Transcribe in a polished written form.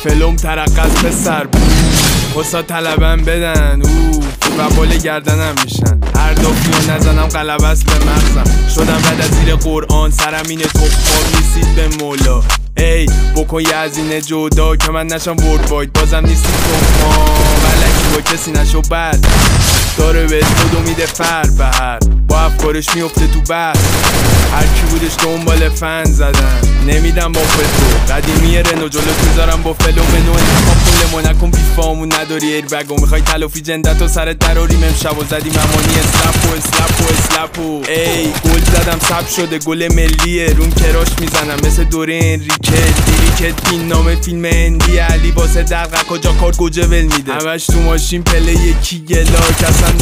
فلوم ترقص پسر واسا طلبم بدن و بال گردنم میشن هر دفعه نزنم قلب است به مغزم شدم بعد از زیر قرآن سرم اینه تخمار نیستید به مولا ای بکن یه از اینه جدا که من نشم ورد باید بازم نیستی تخمار ولکی با کسی نشو بد داره به خودو میده فر بهر با افکارش میفته تو بر هر کی بودش دنبال فن زدن نمیدم با فتو قدیمی رنو جلو میذارم با فلومنو انتخاب کل ما نکن بیفامون نداری ایر بگو میخوای تلافی جندت و سرت دراریم امشب و زدیم امانی اسلپو ای گل زدم سب شده گل ملیه رون کراش میزنم مثل دوره انریکت این نام فیلم هندی علی واسه دقیقا کجا کار گوجه ول میده همش تو ماشین پله یکی گلا کسن